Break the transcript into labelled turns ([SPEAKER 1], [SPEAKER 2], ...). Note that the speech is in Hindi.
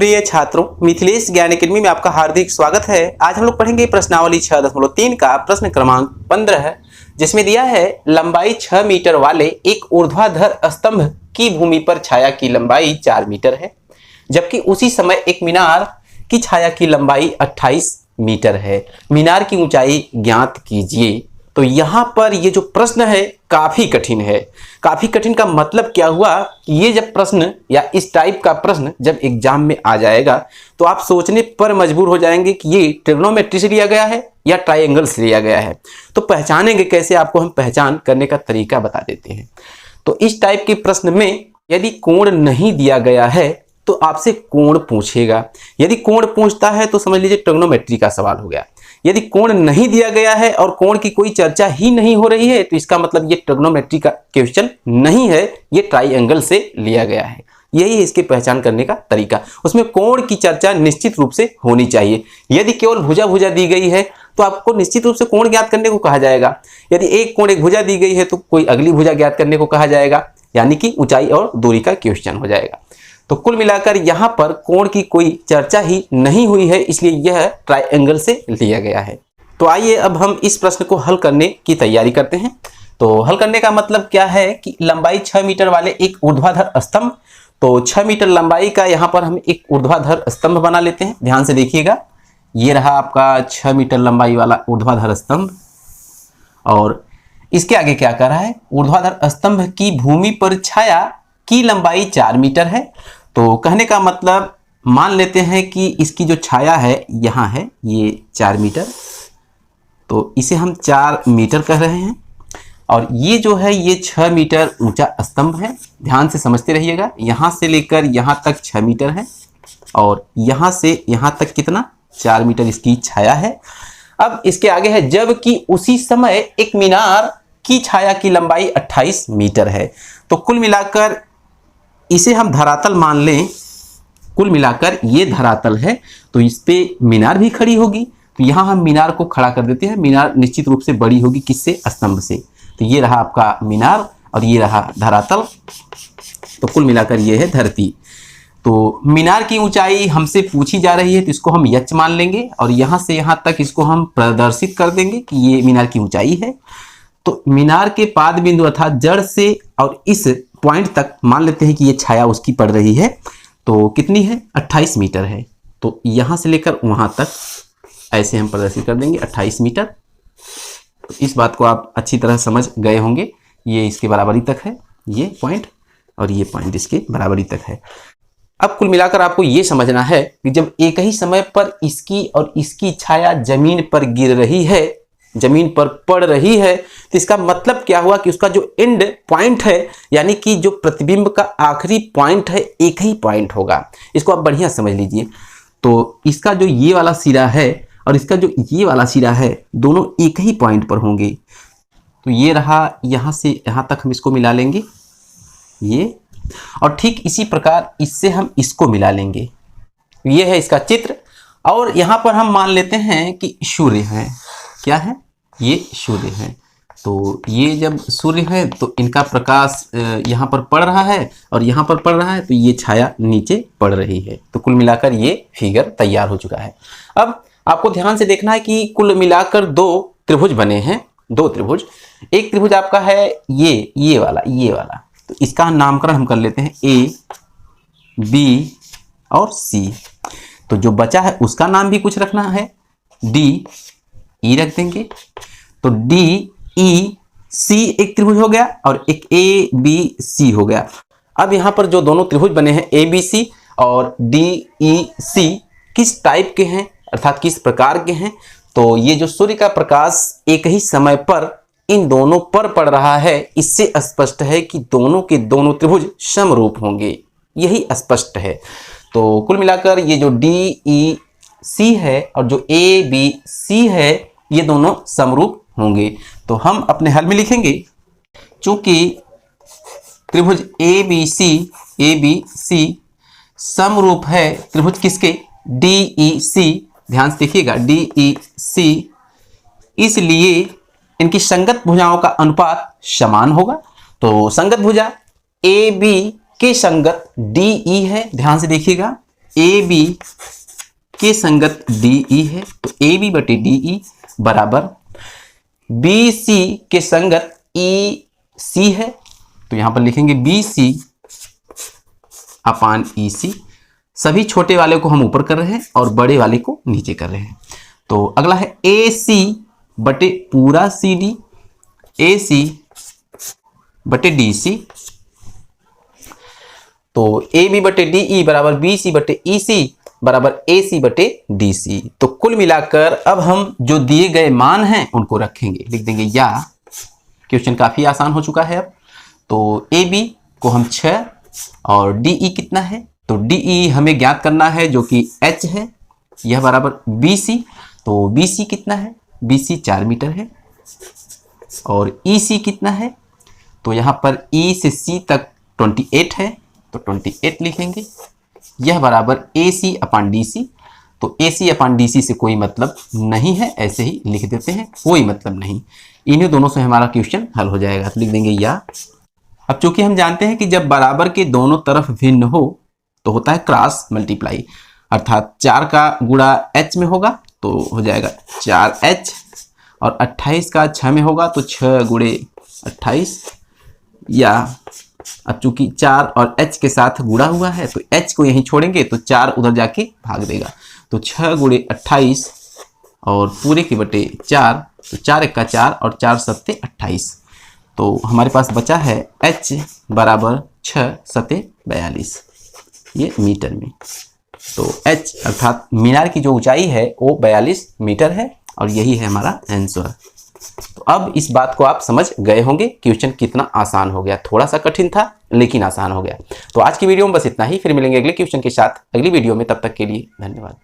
[SPEAKER 1] प्रिय छात्रों, मिथिलेश ज्ञान अकेडमी में आपका हार्दिक स्वागत है। आज हम लोग पढ़ेंगे प्रश्नावली 6.3 का प्रश्न क्रमांक 15, जिसमें दिया है लंबाई 6 मीटर वाले एक ऊर्ध्वाधर स्तंभ की भूमि पर छाया की लंबाई 4 मीटर है, जबकि उसी समय एक मीनार की छाया की लंबाई 28 मीटर है। मीनार की ऊंचाई ज्ञात कीजिए। तो यहाँ पर ये जो प्रश्न है काफी कठिन है। काफी कठिन का मतलब क्या हुआ कि ये जब प्रश्न या इस टाइप का प्रश्न जब एग्जाम में आ जाएगा तो आप सोचने पर मजबूर हो जाएंगे कि ये ट्रिग्नोमेट्री से लिया गया है या ट्राइंगल से लिया गया है। तो पहचानेंगे कैसे, आपको हम पहचान करने का तरीका बता देते हैं। तो इस टाइप के प्रश्न में यदि कोण नहीं दिया गया है तो आपसे कोण पूछेगा। यदि कोण पूछता है तो समझ लीजिए ट्रिग्नोमेट्री का सवाल हो गया। यदि कोण नहीं दिया गया है और कोण की कोई चर्चा ही नहीं हो रही है तो इसका मतलब ये ट्रिग्नोमेट्री का क्वेश्चन नहीं है, ये ट्राइंगल से लिया गया है। यही है इसके पहचान करने का तरीका। उसमें कोण की चर्चा निश्चित रूप से होनी चाहिए। यदि केवल भुजा भुजा दी गई है तो आपको निश्चित रूप से कोण ज्ञात करने को कहा जाएगा। यदि एक कोण एक भुजा दी गई है तो कोई अगली भुजा ज्ञात करने को कहा जाएगा, यानी कि ऊंचाई और दूरी का क्वेश्चन हो जाएगा। तो कुल मिलाकर यहाँ पर कोण की कोई चर्चा ही नहीं हुई है, इसलिए यह ट्राइंगल से लिया गया है। तो आइए अब हम इस प्रश्न को हल करने की तैयारी करते हैं। तो हल करने का मतलब क्या है कि लंबाई 6 मीटर वाले एक ऊर्ध्वाधर स्तंभ, तो 6 मीटर लंबाई का यहाँ पर हम एक ऊर्ध्वाधर स्तंभ बना लेते हैं। ध्यान से देखिएगा, ये रहा आपका 6 मीटर लंबाई वाला ऊर्ध्वाधर स्तंभ। और इसके आगे क्या कर रहा है, ऊर्ध्वाधर स्तंभ की भूमि पर छाया की लंबाई 4 मीटर है। तो कहने का मतलब मान लेते हैं कि इसकी जो छाया है यहाँ है, ये 4 मीटर, तो इसे हम 4 मीटर कह रहे हैं। और ये जो है ये 6 मीटर ऊंचा स्तंभ है। ध्यान से समझते रहिएगा, यहाँ से लेकर यहाँ तक 6 मीटर है और यहाँ से यहाँ तक कितना, 4 मीटर इसकी छाया है। अब इसके आगे है जबकि उसी समय एक मीनार की छाया की लंबाई 28 मीटर है। तो कुल मिलाकर इसे हम धरातल मान लें, कुल मिलाकर ये धरातल है तो इस पे मीनार भी खड़ी होगी। तो यहाँ हम मीनार को खड़ा कर देते हैं। मीनार निश्चित रूप से बड़ी होगी किससे, स्तंभ से। तो ये रहा आपका मीनार और ये रहा धरातल। तो कुल मिलाकर ये है धरती। तो मीनार की ऊंचाई हमसे पूछी जा रही है तो इसको हम यच मान लेंगे और यहाँ से यहाँ तक इसको हम प्रदर्शित कर देंगे कि ये मीनार की ऊंचाई है। तो मीनार के पाद बिंदु अर्थात जड़ से और इस पॉइंट तक मान लेते हैं कि ये छाया उसकी पड़ रही है। तो कितनी है, 28 मीटर है। तो यहाँ से लेकर वहाँ तक ऐसे हम प्रदर्शित कर देंगे 28 मीटर। तो इस बात को आप अच्छी तरह समझ गए होंगे। ये इसके बराबरी तक है ये पॉइंट और ये पॉइंट इसके बराबरी तक है। अब कुल मिलाकर आपको ये समझना है कि जब एक ही समय पर इसकी और इसकी छाया जमीन पर गिर रही है, जमीन पर पड़ रही है, तो इसका मतलब क्या हुआ कि उसका जो एंड पॉइंट है, यानी कि जो प्रतिबिंब का आखिरी पॉइंट है, एक ही पॉइंट होगा। इसको आप बढ़िया समझ लीजिए। तो इसका जो ये वाला सिरा है और इसका जो ये वाला सिरा है, दोनों एक ही पॉइंट पर होंगे। तो ये रहा, यहाँ से यहाँ तक हम इसको मिला लेंगे ये, और ठीक इसी प्रकार इससे हम इसको मिला लेंगे। ये है इसका चित्र। और यहाँ पर हम मान लेते हैं कि सूर्य है, क्या है, ये सूर्य है। तो ये जब सूर्य है तो इनका प्रकाश यहाँ पर पड़ रहा है और यहाँ पर पड़ रहा है, तो ये छाया नीचे पड़ रही है। तो कुल मिलाकर ये फिगर तैयार हो चुका है। अब आपको ध्यान से देखना है कि कुल मिलाकर 2 त्रिभुज बने हैं, 2 त्रिभुज। एक त्रिभुज आपका है ये वाला। तो इसका नामकरण हम कर लेते हैं A, B और C। तो जो बचा है उसका नाम भी कुछ रखना है, D, E रख देंगे। तो D, E, C एक त्रिभुज हो गया और एक A, B, C हो गया। अब यहाँ पर जो दोनों त्रिभुज बने हैं A, B, C और D, E, C किस टाइप के हैं, अर्थात किस प्रकार के हैं। तो ये जो सूर्य का प्रकाश एक ही समय पर इन दोनों पर पड़ रहा है, इससे स्पष्ट है कि दोनों के दोनों त्रिभुज समरूप होंगे, यही स्पष्ट है। तो कुल मिलाकर ये जो D, E, C है और जो A, B, C है, ये दोनों समरूप होंगे। तो हम अपने हल में लिखेंगे, चूंकि त्रिभुज ABC समरूप है त्रिभुज किसके, DEC। ध्यान से देखिएगा DEC, इसलिए इनकी संगत भुजाओं का अनुपात समान होगा। तो संगत भुजा AB के संगत DE है। ध्यान से देखिएगा, ए बी के संगत डी ई है, तो ए बी बटे डी ई बराबर बी सी के संगत ई सी है, तो यहां पर लिखेंगे बी सी अपान ई सी। सभी छोटे वाले को हम ऊपर कर रहे हैं और बड़े वाले को नीचे कर रहे हैं। तो अगला है ए सी बटे पूरा सी डी, ए सी बटे डी सी। तो ए बी बटे डी ई बराबर बी सी बटे ई सी बराबर ए सी बटे डी सी। तो कुल मिलाकर अब हम जो दिए गए मान हैं उनको रखेंगे, लिख देंगे या। क्वेश्चन काफी आसान हो चुका है अब। तो ए बी को हम 6 और डी ई कितना है, तो डी ई हमें ज्ञात करना है जो कि h है, यह बराबर बी सी। तो बी सी कितना है, बी सी 4 मीटर है। और ई सी कितना है, तो यहाँ पर ई से सी तक 28 है, तो 28 लिखेंगे। यह बराबर ए सी अपान डी सी। तो ए सी अपान डी सी से कोई मतलब नहीं है, ऐसे ही लिख देते हैं, कोई मतलब नहीं। इन्हीं दोनों से हमारा क्वेश्चन हल हो जाएगा, तो लिख देंगे या। अब चूंकि हम जानते हैं कि जब बराबर के दोनों तरफ भिन्न हो तो होता है क्रॉस मल्टीप्लाई, अर्थात 4 का गुणा h में होगा तो हो जाएगा 4h, और 28 का 6 में होगा तो 6 गुणे 28। या अब चूंकि 4 और h के साथ गुणा हुआ है तो h को यहीं छोड़ेंगे तो 4 उधर जाके भाग देगा, तो 6 गुणे 28 और पूरे के बटे 4, तो 4 1 का 4 और 4 सत्ते 28। तो हमारे पास बचा है h बराबर 6 सत्ते 42, ये मीटर में। तो h अर्थात मीनार की जो ऊंचाई है वो 42 मीटर है, और यही है हमारा आंसर। तो अब इस बात को आप समझ गए होंगे, क्वेश्चन कितना आसान हो गया। थोड़ा सा कठिन था लेकिन आसान हो गया। तो आज की वीडियो में बस इतना ही, फिर मिलेंगे अगले क्वेश्चन के साथ अगली वीडियो में। तब तक के लिए धन्यवाद।